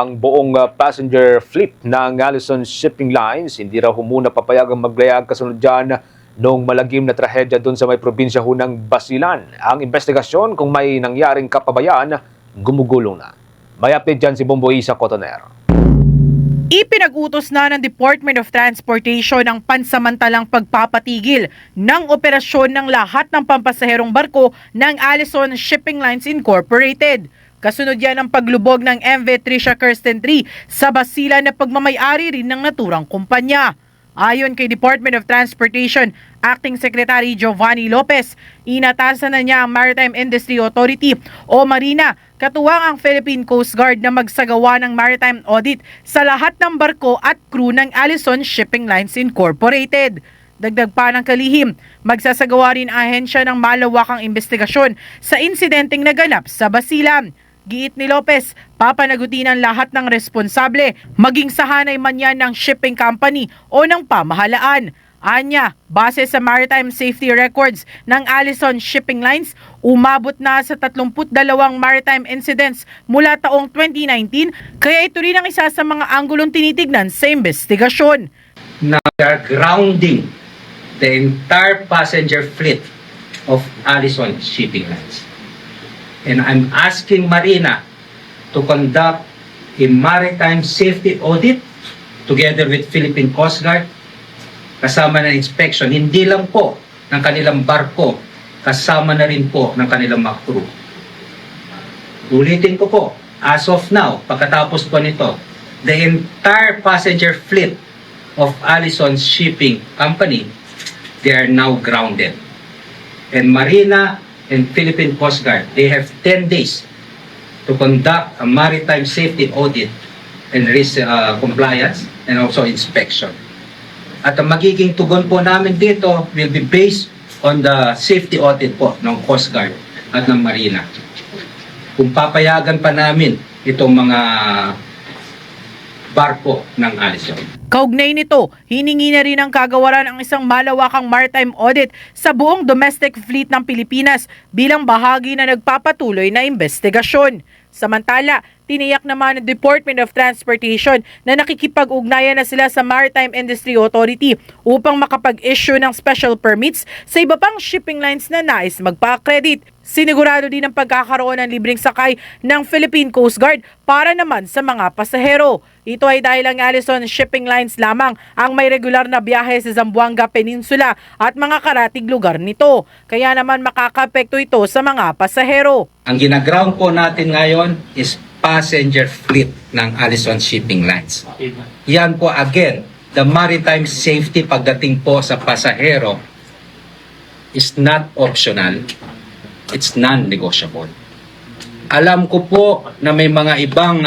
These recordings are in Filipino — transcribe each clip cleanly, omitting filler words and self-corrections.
Ang buong passenger fleet ng Allison Shipping Lines hindi raw muna papayagang maglayag kasunod dyan noong malagim na trahedya doon sa may probinsya ho ng Basilan. Ang investigasyon kung may nangyaring kapabayaan, gumugulong na. May update dyan si Bombo Isa Cotoner. Ipinag-utos na ng Department of Transportation ang pansamantalang pagpapatigil ng operasyon ng lahat ng pampasaherong barko ng Allison Shipping Lines Incorporated. Kasunod yan ang paglubog ng MV Tricia Kirsten III sa Basilan na pagmamayari rin ng naturang kumpanya. Ayon kay Department of Transportation Acting Secretary Giovanni Lopez, inatasan na niya ang Maritime Industry Authority o Marina, katuwang ang Philippine Coast Guard na magsagawa ng maritime audit sa lahat ng barko at crew ng Allison Shipping Lines Incorporated. Dagdag pa ng kalihim, magsasagawa rin ang ahensya ng malawakang investigasyon sa insidenteng naganap sa Basilan. Giit ni Lopez, papanagutin ang lahat ng responsable, maging sa hanay man yan ng shipping company o ng pamahalaan. Anya, base sa maritime safety records ng Allison Shipping Lines, umabot na sa 32 maritime incidents mula taong 2019, kaya ito rin ang isa sa mga anggulong tinitignan sa investigasyon. Now we are grounding the entire passenger fleet of Allison Shipping Lines. And I'm asking Marina to conduct a maritime safety audit together with Philippine Coast Guard, kasama na inspection, hindi lang po ng kanilang barko, kasama na rin po ng kanilang mga crew. Ulitin ko po, as of now, pagkatapos po nito, the entire passenger fleet of Allison Shipping Company, they are now grounded. And Marina and Philippine Coast Guard, they have 10 days to conduct a maritime safety audit and risk compliance and also inspection. At ang magiging tugon po namin dito will be based on the safety audit po ng Coast Guard at ng Marina. Kung papayagan pa namin itong mga barko ng Allison. Kaugnay nito, hiningi na rin ang kagawaran ang isang malawakang maritime audit sa buong domestic fleet ng Pilipinas bilang bahagi na nagpapatuloy na investigasyon. Samantala, tiniyak naman ng Department of Transportation na nakikipag-ugnayan na sila sa Maritime Industry Authority upang makapag-issue ng special permits sa iba pang shipping lines na nais magpa-accredit. Sinigurado din ang pagkakaroon ng libreng sakay ng Philippine Coast Guard para naman sa mga pasahero. Ito ay dahil ang Allison Shipping Lines lamang ang may regular na biyahe sa Zamboanga Peninsula at mga karatig lugar nito. Kaya naman makakapekto ito sa mga pasahero. Ang ginaground po natin ngayon is passenger fleet ng Allison Shipping Lines. Yan po again, the maritime safety pagdating po sa pasahero is not optional. It's non-negotiable. Alam ko po na may mga ibang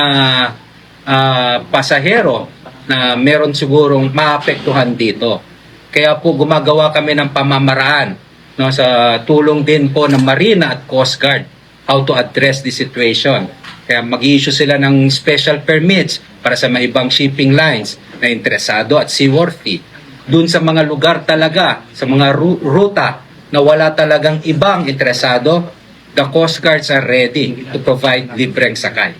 pasahero na meron sigurong maapektuhan dito. Kaya po gumagawa kami ng pamamaraan, no, sa tulong din po ng Marina at Coast Guard how to address the situation. Kaya mag-i-issue sila ng special permits para sa mga ibang shipping lines na interesado at seaworthy. Doon sa mga lugar talaga, sa mga ruta na wala talagang ibang interesado, the Coast Guards are ready to provide libreng sakay.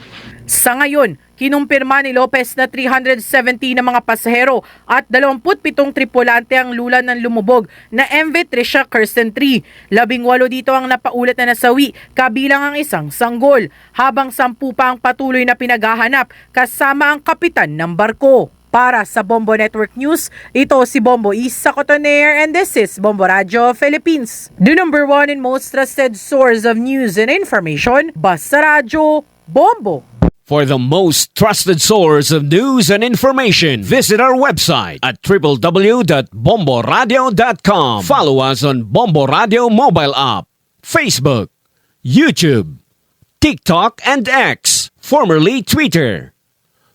Sa ngayon, kinumpirma ni Lopez na 370 na mga pasahero at 27 tripulante ang lulan ng lumubog na MV Tricia Kirsten III. 18 dito ang napaulat na nasawi, kabilang ang isang sanggol, habang 10 pa ang patuloy na pinaghahanap kasama ang kapitan ng barko. Para sa Bombo Network News, ito si Bombo Isa Cotoner and this is Bombo Radio Philippines. The number one and most trusted source of news and information, Basta Radio, Bombo. For the most trusted source of news and information, visit our website at www.bomboradio.com. Follow us on Bombo Radio mobile app, Facebook, YouTube, TikTok, and X, formerly Twitter.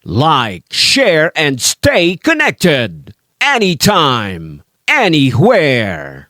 Like, share, and stay connected. Anytime, anywhere.